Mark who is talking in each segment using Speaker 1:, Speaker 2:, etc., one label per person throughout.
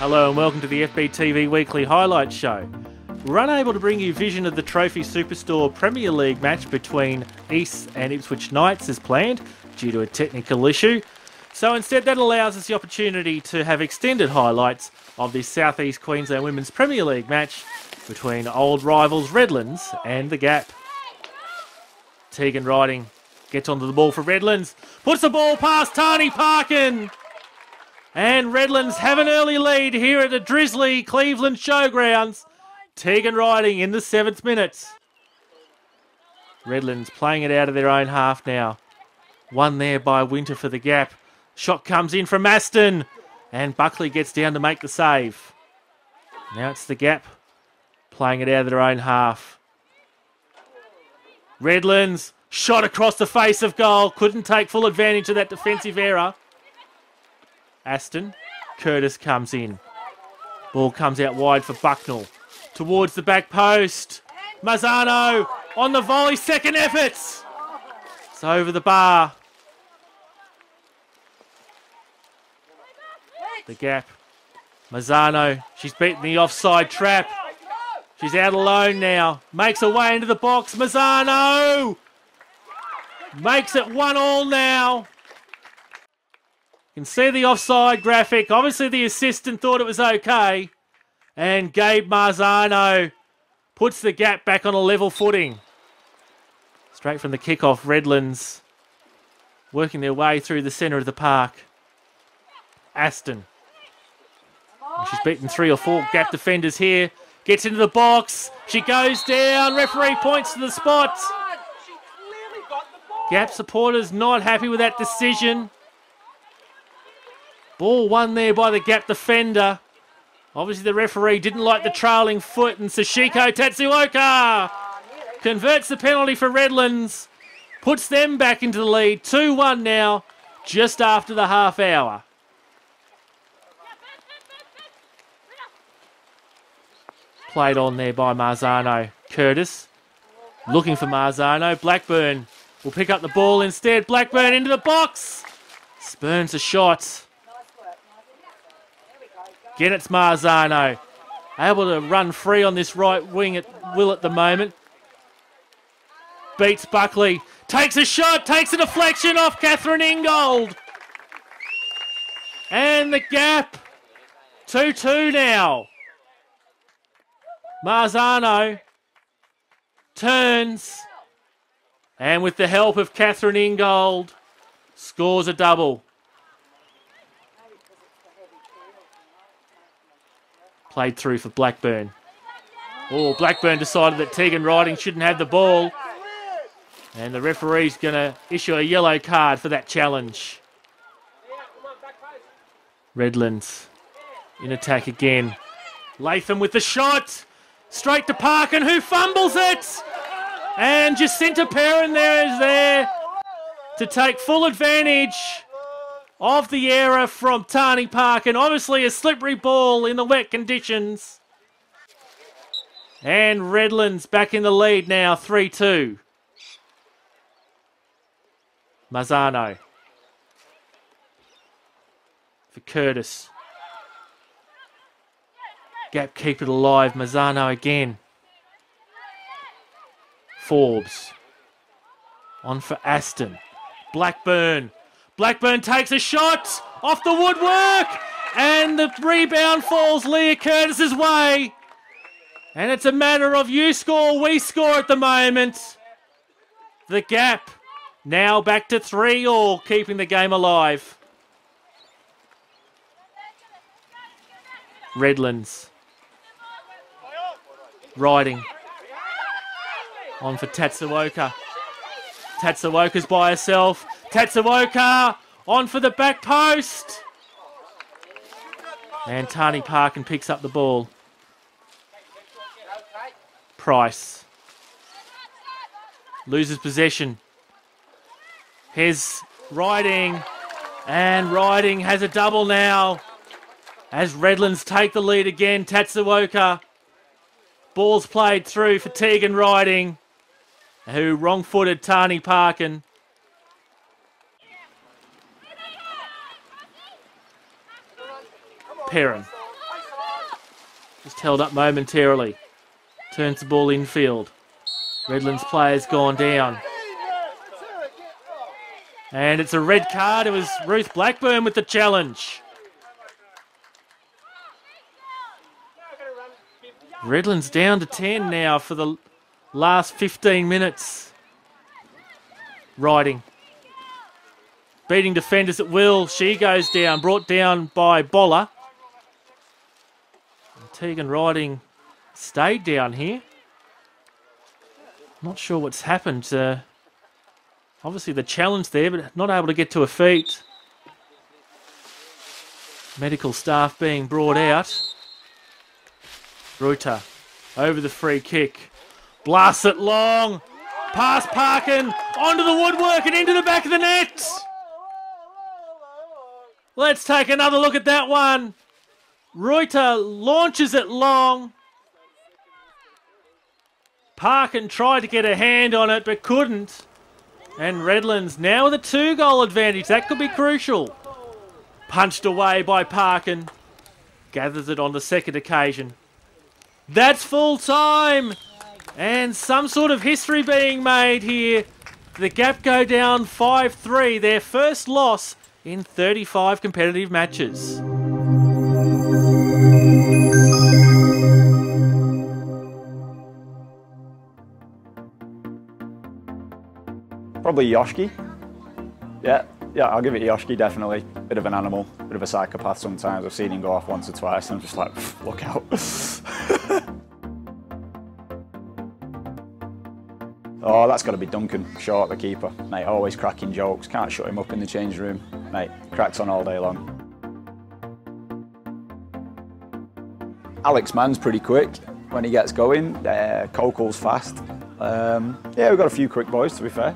Speaker 1: Hello and welcome to the FBTV Weekly Highlights Show. We're unable to bring you vision of the Trophy Superstore Premier League match between East and Ipswich Knights as planned due to a technical issue. So instead that allows us the opportunity to have extended highlights of the South East Queensland Women's Premier League match between old rivals Redlands and the Gap. Tegan Riding gets onto the ball for Redlands, puts the ball past Tani Parkin. And Redlands have an early lead here at the drizzly Cleveland Showgrounds. Tegan Riding in the 7th minute. Redlands playing it out of their own half now. One there by Winter for the Gap. Shot comes in from Aston. And Buckley gets down to make the save. Now it's the Gap playing it out of their own half. Redlands shot across the face of goal. Couldn't take full advantage of that defensive error. Aston. Curtis comes in. Ball comes out wide for Bucknell. Towards the back post. Mazzano on the volley. Second effort. It's over the bar. The Gap. Mazzano. She's beaten the offside trap. She's out alone now. Makes her way into the box. Mazzano makes it 1-1 now. You can see the offside graphic. Obviously the assistant thought it was okay. And Gabe Marzano puts the Gap back on a level footing. Straight from the kickoff, Redlands working their way through the centre of the park. Aston. She's beaten 3 or 4 Gap defenders here. Gets into the box. She goes down. Referee points to the spot. Gap supporters not happy with that decision. Ball won there by the Gap defender. Obviously the referee didn't like the trailing foot, and Sashiko Tatsuoka converts the penalty for Redlands. Puts them back into the lead. 2-1 now, just after the half hour. Played on there by Marzano. Curtis looking for Marzano. Blackburn will pick up the ball instead. Blackburn into the box. Spurns a shot. Again, it's Marzano. Able to run free on this right wing at will at the moment. Beats Buckley. Takes a shot. Takes a deflection off Catherine Ingold. And the Gap. 2-2 now. Marzano turns. And with the help of Catherine Ingold, scores a double. Played through for Blackburn. Oh, Blackburn decided that Tegan Riding shouldn't have the ball. And the referee's going to issue a yellow card for that challenge. Redlands in attack again. Latham with the shot. Straight to Parkin, who fumbles it. And Jacinta Perrin is there to take full advantage of the error from Tani Parkin. Obviously a slippery ball in the wet conditions. And Redlands back in the lead now, 3-2. Mazzano. For Curtis. Gap keep it alive. Mazzano again. Forbes. On for Aston. Blackburn. Blackburn takes a shot off the woodwork, and the rebound falls Leah Curtis's way. And it's a matter of you score, we score at the moment. The Gap now back to 3-3, keeping the game alive. Redlands. Riding. On for Tatsuoka. Tatsuoka's by herself. Tatsuoka on for the back post. And Tani Parkin picks up the ball. Price. Loses possession. Here's Riding. And Riding has a double now. As Redlands take the lead again. Tatsuoka. Ball's played through for Tegan Riding, who wrong-footed Tani Parkin. Perrin. Just held up momentarily. Turns the ball infield. Redlands player's gone down. And it's a red card. It was Ruth Blackburn with the challenge. Redlands down to 10 now for the last 15 minutes. Riding. Beating defenders at will. She goes down. Brought down by Boller. And Tegan Riding stayed down here. Not sure what's happened. Obviously the challenge there, but not able to get to her feet. Medical staff being brought out. Ruta over the free kick. Blasts it long. Past Parkin. Onto the woodwork and into the back of the net. Let's take another look at that one. Ruta launches it long. Parkin tried to get a hand on it but couldn't. And Redlands now with a 2-goal advantage. That could be crucial. Punched away by Parkin. Gathers it on the second occasion. That's full time. And some sort of history being made here. The Gap go down 5-3. Their first loss in 35 competitive matches.
Speaker 2: Probably Yoshki. Yeah, I'll give it Yoshki, definitely. Bit of an animal, bit of a psychopath sometimes. I've seen him go off once or twice and I'm just like, look out. Oh, that's got to be Duncan, short, the keeper. Mate, always cracking jokes. Can't shut him up in the change room. Mate, cracks on all day long. Alex Mann's pretty quick when he gets going. Kokel's fast. Yeah, we've got a few quick boys, to be fair.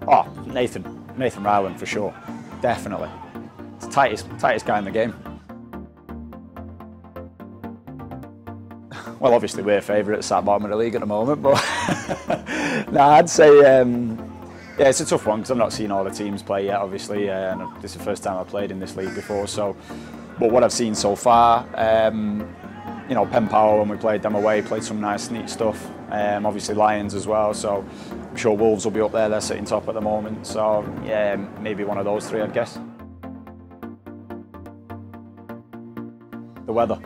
Speaker 2: Oh, Nathan Ryland for sure, definitely. It's the tightest guy in the game. Well, obviously we're favourites at bottom of the league at the moment, but no, I'd say yeah, it's a tough one because I've not seen all the teams play yet, obviously, and this is the first time I've played in this league before. So, but what I've seen so far. You know, Penn Power, when we played them away, played some nice, neat stuff. Obviously Lions as well, so I'm sure Wolves will be up there. They're sitting top at the moment. So, yeah, maybe one of those three, I'd guess. The weather.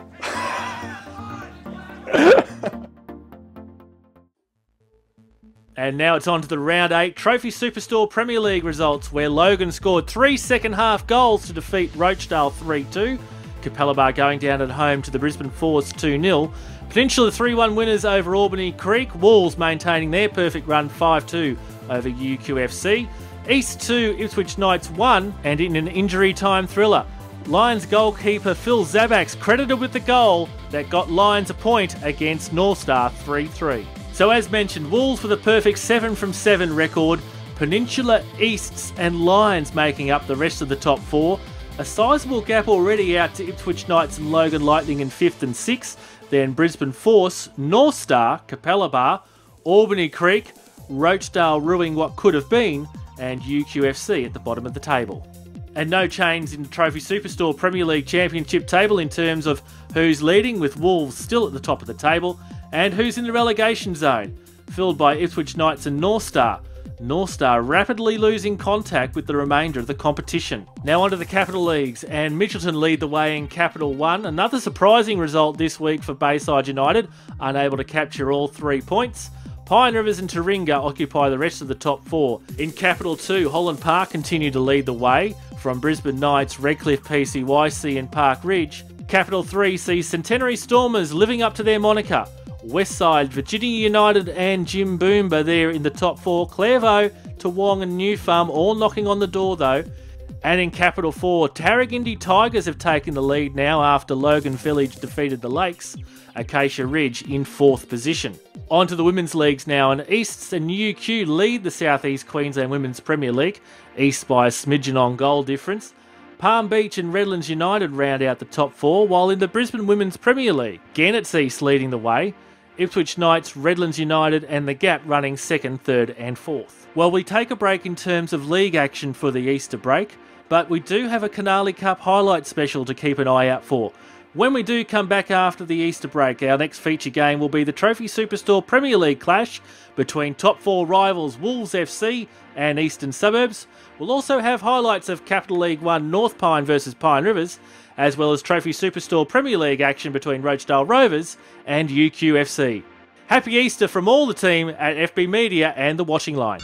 Speaker 1: And now it's on to the Round 8 Trophy Superstore Premier League results, where Logan scored 3 second-half goals to defeat Rochdale 3-2. Capella going down at home to the Brisbane Force 2-0. Peninsula 3-1 winners over Albany Creek. Wolves maintaining their perfect run 5-2 over UQFC. East 2, Ipswich Knights 1, and in an injury time thriller, Lions goalkeeper Phil Zabak's credited with the goal that got Lions a point against North Star 3-3. So as mentioned, Wolves with a perfect 7 from 7 record. Peninsula, Easts and Lions making up the rest of the top 4. A sizable gap already out to Ipswich Knights and Logan Lightning in 5th and 6th. Then Brisbane Force, North Star, Capella Bar, Albany Creek, Rochdale ruining what could have been, and UQFC at the bottom of the table. And no change in the Trophy Superstore Premier League Championship table in terms of who's leading, with Wolves still at the top of the table, and who's in the relegation zone, filled by Ipswich Knights and North Star. North Star rapidly losing contact with the remainder of the competition. Now onto the Capital Leagues, and Mitchelton lead the way in Capital 1. Another surprising result this week for Bayside United, unable to capture all 3 points. Pine Rivers and Taringa occupy the rest of the top 4. In Capital 2, Holland Park continue to lead the way from Brisbane Knights, Redcliffe, PCYC and Park Ridge. Capital 3 sees Centenary Stormers living up to their moniker. Westside, Virginia United and Jim Boomba there in the top 4. Clairvaux, Toowong and New Farm all knocking on the door though. And in Capital 4, Tarragindi Tigers have taken the lead now after Logan Village defeated the Lakes. Acacia Ridge in 4th position. On to the Women's Leagues now, and Easts and UQ lead the South East Queensland Women's Premier League, East by a smidgen on goal difference. Palm Beach and Redlands United round out the top 4, while in the Brisbane Women's Premier League, Gannett's East leading the way. Ipswich Knights, Redlands United and the Gap running 2nd, 3rd and 4th. While we take a break in terms of league action for the Easter break, but we do have a Canali Cup highlight special to keep an eye out for. When we do come back after the Easter break, our next feature game will be the Trophy Superstore Premier League clash between top 4 rivals Wolves FC and Eastern Suburbs. We'll also have highlights of Capital League 1 North Pine versus Pine Rivers, as well as Trophy Superstore Premier League action between Rochdale Rovers and UQFC. Happy Easter from all the team at FB Media and The Watching Line.